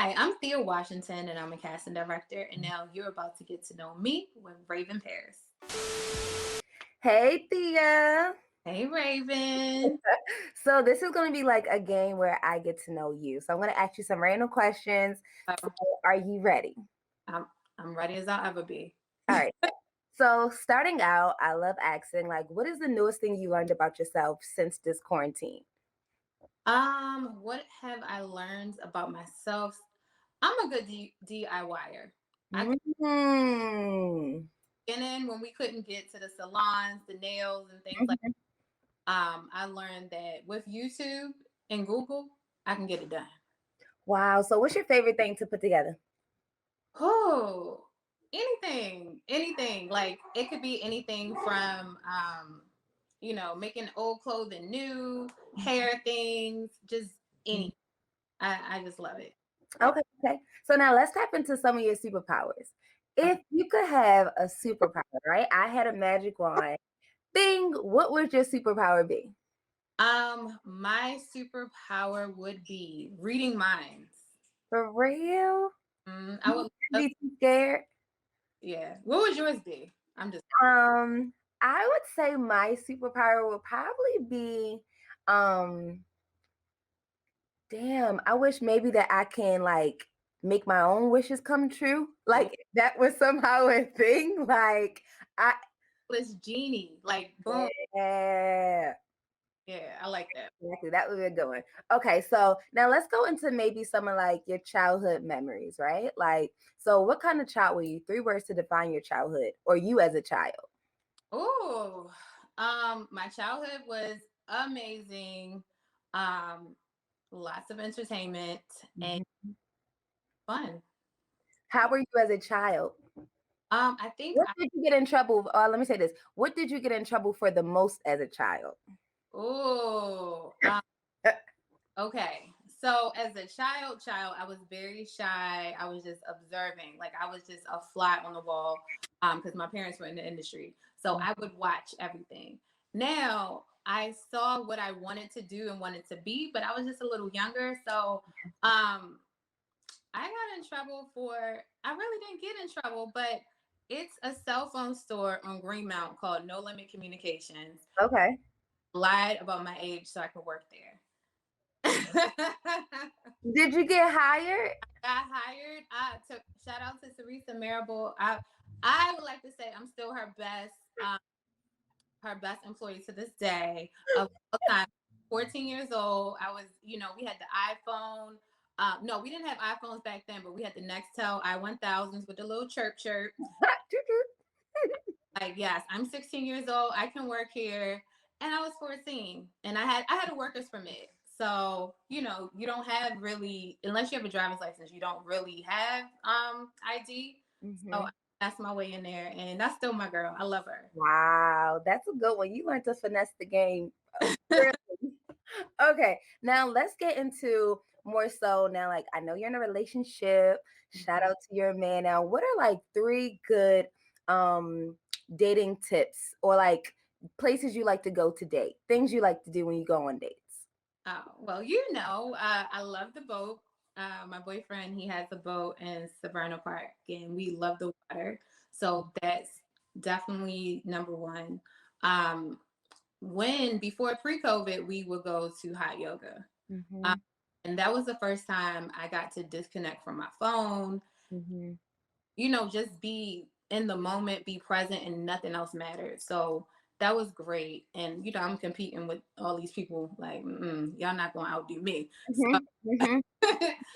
Hi, I'm Thea Washington, and I'm a casting director. And now you're about to get to know me with Raven Paris. Hey, Thea. Hey, Raven. So this is going to be like a game where I get to know you. So I'm going to ask you some random questions. So Um, are you ready? I'm I'm ready as I'll ever be. All right. So starting out, I love asking, like, what is the newest thing you learned about yourself since this quarantine? What have I learned about myself? I'm a good DIYer. I could Mm. get in when we couldn't get to the salons, the nails, and things like. Mhm. I learned that with YouTube and Google, I can get it done. Wow. So what's your favorite thing to put together? Oh, anything. Like it could be anything from making old clothing new, hair things, just any. I just love it. Like, Okay. Okay. So now let's tap into some of your superpowers. If you could have a superpower, right? I had a magic wand. Bing, what would your superpower be? my superpower would be reading minds. For real? I You would wouldn't love, be too scared? yeah. What would yours be? I'm just Um, I would say my superpower would probably be, um, damn, I wish maybe that I can like make my own wishes come true. oh, Like if that was somehow a thing. Like I this genie. Like boom. yeah. Yeah, I like that. Exactly. That would be a good one. Okay, so now let's go into maybe some of like your childhood memories, right? Like, so what kind of child were you? Three words to define your childhood or you as a child. Oh, my childhood was amazing. Um, lots of entertainment and Mhm. fun. How were you as a child? I think What did you get in trouble? Let me say this. What did you get in trouble for the most as a child? oh, okay. So as a child, I was very shy. I was just observing. Like I was just a fly on the wall. Because my parents were in the industry. So I would watch everything. Now I saw what I wanted to do and wanted to be, but I was just a little younger. So um I got in trouble for, I really didn't get in trouble, but it's a cell phone store on Greenmount called No Limit Communications. Okay. Lied about my age so I could work there. Did you get hired? Got hired. I took shout out to Teresa Marable. I would like to say I'm still her best employee to this day of all time. 14 years old. I was, we had the iPhone. No, we didn't have iPhones back then, but we had the Nextel i1000s with the little chirp chirp. Like, yes, I'm 16 years old. I can work here. And I was 14 and I had a worker's permit. So, you don't have really, unless you have a driver's license, you don't really have ID. So Mhm. that's my way in there. And that's still my girl. I love her. Wow, that's a good one. You learned to finesse the game. Really. Okay, now let's get into more so now. Like, I know you're in a relationship. Shout out to your man. Now, what are like three good um dating tips or like places you like to go to date? Things you like to do when you go on dates? Oh, well, I love the boat. My boyfriend, he has a boat in Severna Park, and we love the water. So that's definitely number one. Um, before pre-COVID, we would go to hot yoga. Um, Hmm. and that was the first time I got to disconnect from my phone, Hmm. just be in the moment, be present, and nothing else mattered. So that was great. And, I'm competing with all these people like, y'all not going to outdo me. So Hmm.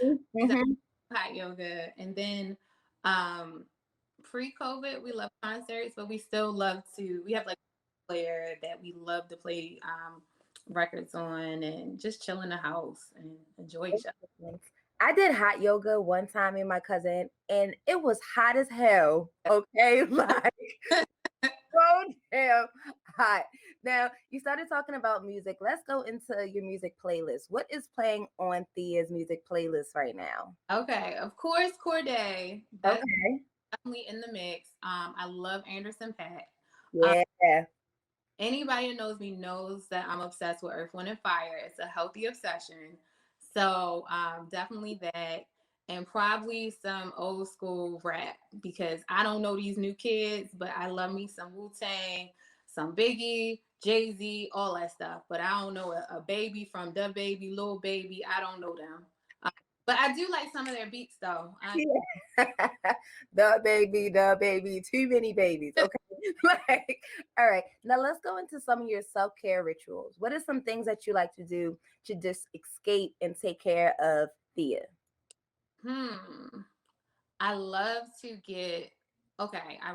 Hmm. Hmm. hot yoga. And then um, pre-COVID, we love concerts, but we still love we have like a player that we love to play records on and just chill in the house and enjoy each other. I did hot yoga one time with my cousin, and it was hot as hell. Okay, like so damn hot. Now you started talking about music. Let's go into your music playlist. What is playing on Thea's music playlist right now? Okay, of course, Corday. That's Okay. definitely in the mix. I love Anderson Paak. Um, Yeah. anybody that knows me knows that I'm obsessed with Earth, Wind, and Fire. It's a healthy obsession. So definitely that. and probably some old school rap because I don't know these new kids, but I love me some Wu-Tang, some Biggie, Jay-Z, all that stuff. But I don't know a baby from the baby, little baby. I don't know them. Uh, but I do like some of their beats though. Yeah. The baby, too many babies. Okay. Like, all right. Now let's go into some of your self-care rituals. What are some things that you like to do to just escape and take care of Thea? Hmm. I love to get okay. I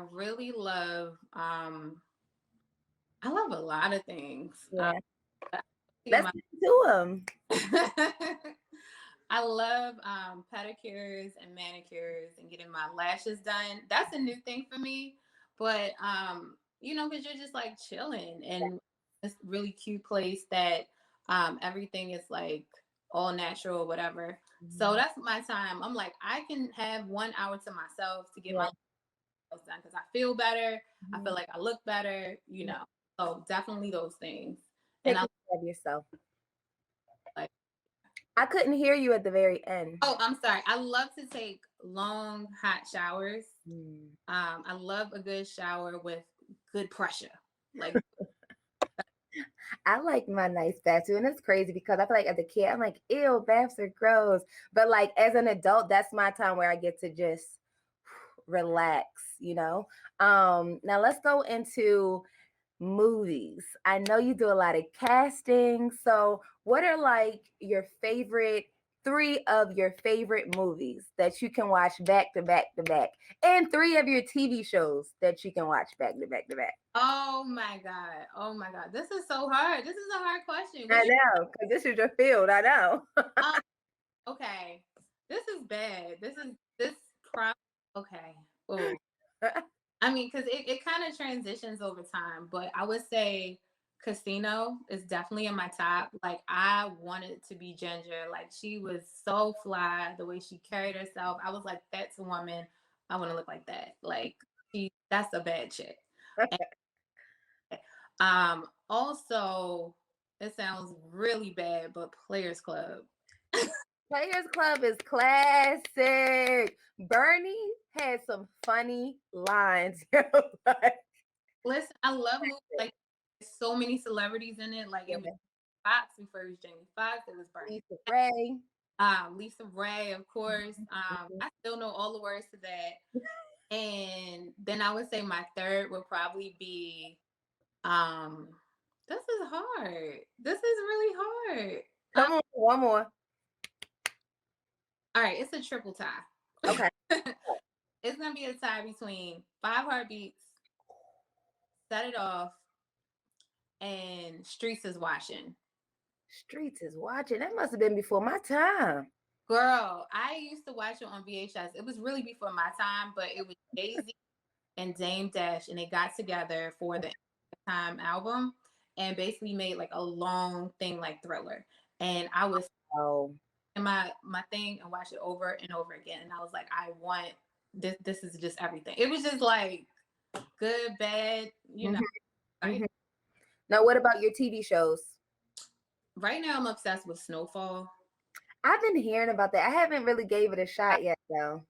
love a lot of things. Yeah. I see Let's my get into them. I love pedicures and manicures and getting my lashes done. That's a new thing for me, but because you're just like chilling and this really cute place that everything is like all natural or whatever. So that's my time. I'm like, I can have 1 hour to myself to get Yeah. my nails done because I feel better. I feel Mhm. like I look better, Yeah. So definitely those things. And I Taking care of yourself. like. I couldn't hear you at the very end. Oh, I'm sorry. I love to take long, hot showers. Mm. I love a good shower with good pressure. Like, I like my nice bath too. And it's crazy because I feel like as a kid, I'm like, ew, baths are gross. But like as an adult, that's my time where I get to just relax, you know? Now let's go into movies. I know you do a lot of casting. So, what are like your favorite three of your favorite movies that you can watch back to back to back, and three of your TV shows that you can watch back to back to back? oh my God. Oh my God. This is so hard. This is a hard question. I Which, know, because this is your field. I know. um, okay. This is bad. This prop. Okay. Oh, I mean, because it kind of transitions over time, but I would say Casino is definitely in my top. Like, I wanted to be Ginger. Like, she was so fly, the way she carried herself. I was like, that's a woman. I want to look like that. Like, that's a bad chick. And, also, it sounds really bad, but Players Club. Players Club is classic. Bernie had some funny lines. Like, Listen, I love movies like so many celebrities in it. Like, it was yeah, Fox before it was Jamie Foxx. It was Bernie. Lisa Ray. Lisa Ray, of course. I still know all the words to that. And then I would say my third would probably be um this is hard. This is really hard. Come on, one more. All right, it's a triple tie. Okay. It's gonna be a tie between Five Heartbeats, Set It Off, and Streets is Watching. Streets is watching. That must have been before my time. Girl, I used to watch it on VHS. It was really before my time, but it was Jay-Z and Dame Dash, and they got together for the Time album and basically made like a long thing like Thriller. And I was Oh. in my thing and watched it over and over again. And I was like, I want this. This is just everything. It was just like good, bad, Mhm, Right, mhm. Now, what about your TV shows? right now, I'm obsessed with Snowfall. I've been hearing about that. I haven't really gave it a shot yet, though.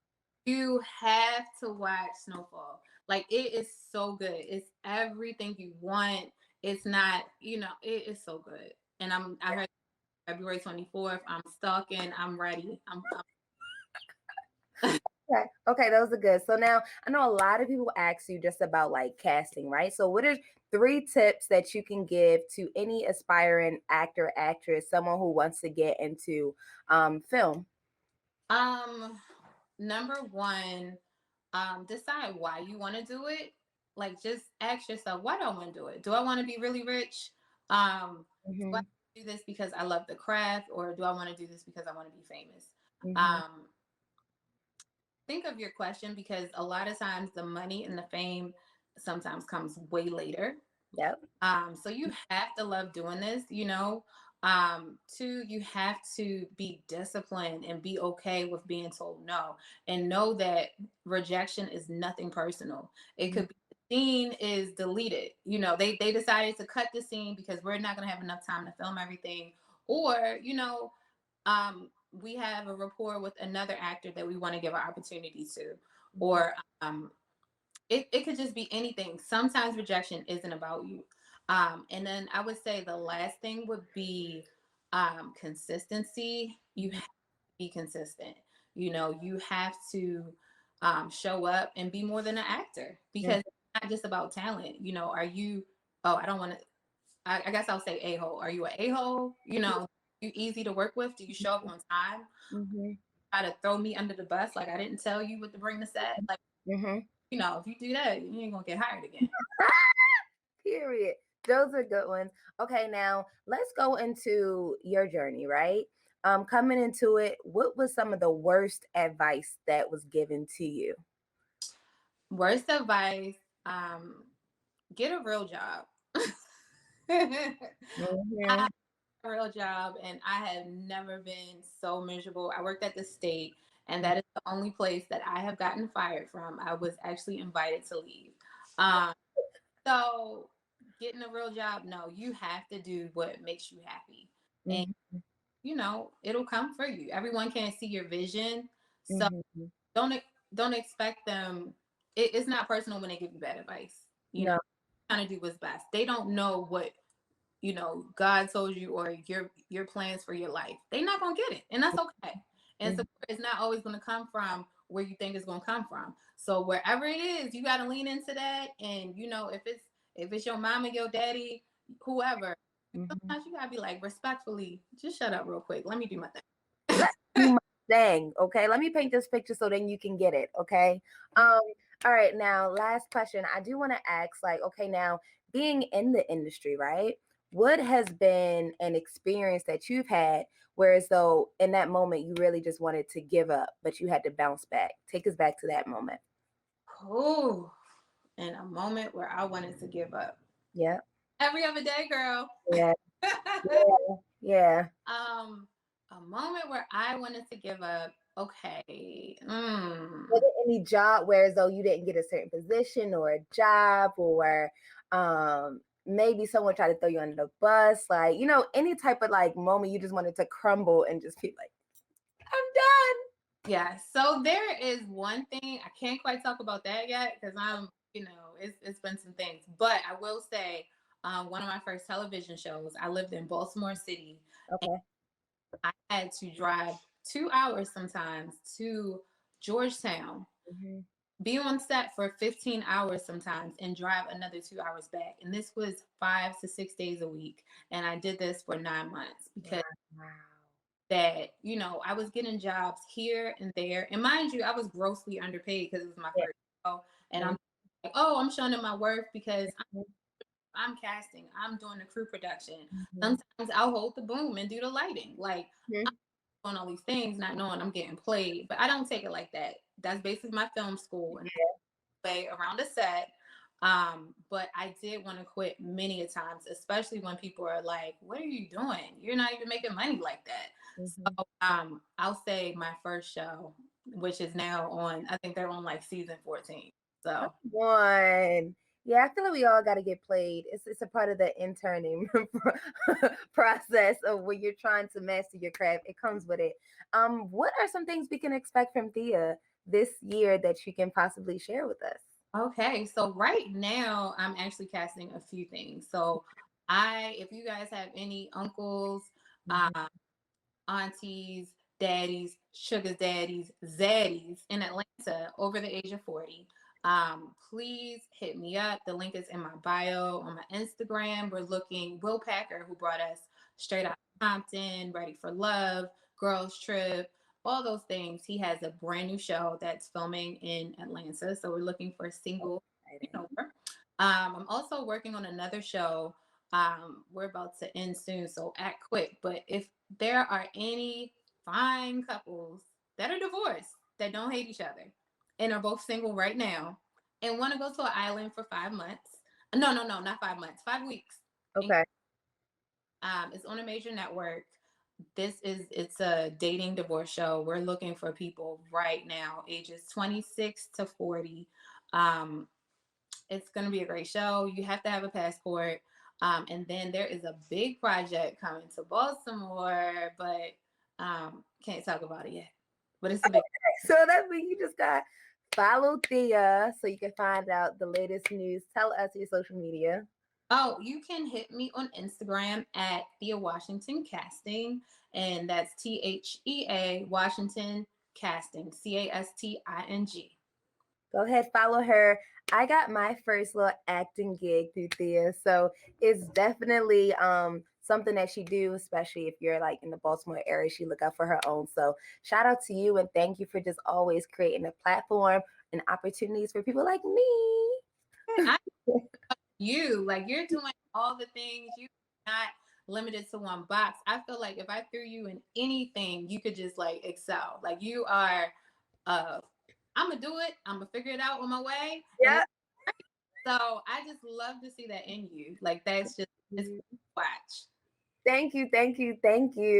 You have to watch Snowfall. Like, it is so good. It's everything you want. It's not, it is so good. And I heard February 24th. I'm stalking. I'm ready. Okay. Okay, those are good. So now I know a lot of people ask you just about like casting, right? So what are three tips that you can give to any aspiring actor, actress, someone who wants to get into film? um number one, decide why you want to do it. Like, just ask yourself, why do I want to do it? Do I want to be really rich? Do I Hmm. do this because I love the craft, or do I want to do this because I want to be famous? Hmm. Um, think of your question, because a lot of times the money and the fame sometimes comes way later. Yep. So you have to love doing this, Two, you have to be disciplined and be okay with being told no, and know that rejection is nothing personal. It could be the scene is deleted. They decided to cut the scene because we're not gonna have enough time to film everything, or um we have a rapport with another actor that we want to give an opportunity to, or it could just be anything. Sometimes rejection isn't about you. And then I would say the last thing would be consistency. You have to be consistent. You know, you have to show up and be more than an actor, Mhm. because it's not just about talent. You know, are you, oh, I don't want to, I guess I'll say a-hole. Are you an a-hole? You know, you easy to work with? Do you show up on time? Mhm. Try to throw me under the bus like I didn't tell you what to bring the set? Like, Mhm. you know, if you do that, you ain't gonna get hired again. Period. Those are good ones. Okay, now let's go into your journey, right? Coming into it, what was some of the worst advice that was given to you? Worst advice, um, get a real job. I Mhm. had a real job and I have never been so miserable. I worked at the state, and that is the only place that I have gotten fired from. I was actually invited to leave. Um, so getting a real job, no, you have to do what makes you happy. And Mhm. you know, it'll come for you. Everyone can't see your vision. So Mhm. don't don't expect them. It's not personal when they give you bad advice. You know, No. trying to do what's best. They don't know what, you know, God told you, or your plans for your life. They're not gonna get it, and that's okay. And Mhm. support is not always gonna come from where you think it's gonna come from. So wherever it is, you gotta lean into that. And you know, if it's your mama, your daddy, whoever, Mhm. sometimes you gotta be like, respectfully, just shut up real quick. Let me do my thing. Let me do my thing, okay? Let me paint this picture so then you can get it, okay? Um, all right, now last question. I do want to ask, like, okay, now being in the industry, right? What has been an experience that you've had whereas though in that moment you really just wanted to give up, but you had to bounce back? Take us back to that moment. Oh, in a moment where I wanted to give up. Yeah. Every other day, girl. Yeah. Yeah. Yeah. A moment where I wanted to give up. Okay. Was it any job whereas though you didn't get a certain position or a job or maybe someone tried to throw you under the bus, like, any type of like moment you just wanted to crumble and just be like, I'm Yeah. So there is one thing I can't quite talk about that yet because you know, it's been some things, but I will say, one of my first television shows, I lived in Baltimore City, done? and Okay. I had to drive 2 hours sometimes to Georgetown, Hmm. be on set for 15 hours sometimes, and drive another 2 hours back. And this was 5 to 6 days a week. And I did this for 9 months because Wow. that, you know, I was getting jobs here and there. And mind you, I was grossly underpaid because it was my Yeah. first show. And I'm like, oh, I'm showing them my worth because I'm casting, I'm doing the crew production. Mhm. Sometimes I'll hold the boom and do the lighting. Like, Mhm. on all these things, not knowing I'm getting played. But I don't take it like that. That's basically my film school, and play around the set. But I did want to quit many a times, especially when people are like, "What are you doing? You're not even making money like that." Mhm. So I'll say my first show, which is now on, I think they're on like season 14. So Come on. Yeah, I feel like we all got to get played. It's a part of the interning process of when you're trying to master your craft. It comes with it. What are some things we can expect from Thea this year that you can possibly share with us? okay, so right now I'm actually casting a few things. So if you guys have any uncles, Mhm. uh, aunties, daddies, sugar daddies, zaddies in Atlanta over the age of 40, please hit me up. The link is in my bio on my Instagram. We're looking, Will Packer, who brought us Straight Out Compton, Ready for Love, Girls Trip, all those things. He has a brand new show that's filming in Atlanta. So we're looking for a single, you Exciting. know. I'm also working on another show. We're about to end soon, so act quick. But if there are any fine couples that are divorced that don't hate each other and are both single right now and want to go to an island for 5 months, no, no, no, not 5 months, 5 weeks. And, Okay. it's on a major network. It's a dating divorce show. We're looking for people right now, ages 26 to 40. Um, it's going to be a great show. You have to have a passport. And then there is a big project coming to Baltimore, but Can't talk about it yet, but it's a big. So that means you just got follow Thea so you can find out the latest news. Tell us your social media. Oh, you can hit me on Instagram at Thea Washington Casting, and that's THEA Washington Casting, CASTING. Go ahead, follow her. I got my first little acting gig through Thea, so it's definitely something that she do, especially if you're like in the Baltimore area. She look out for her own. So shout out to you and thank you for just always creating a platform and opportunities for people like me. I you like you're doing all the things. You're not limited to one box. I feel like if I threw you in anything, you could just like excel. Like you are I'm gonna do it. I'm gonna figure it out on my way. And Yeah. so I just love to see that in you. Like that's just it's watch. Thank you, thank you, thank you.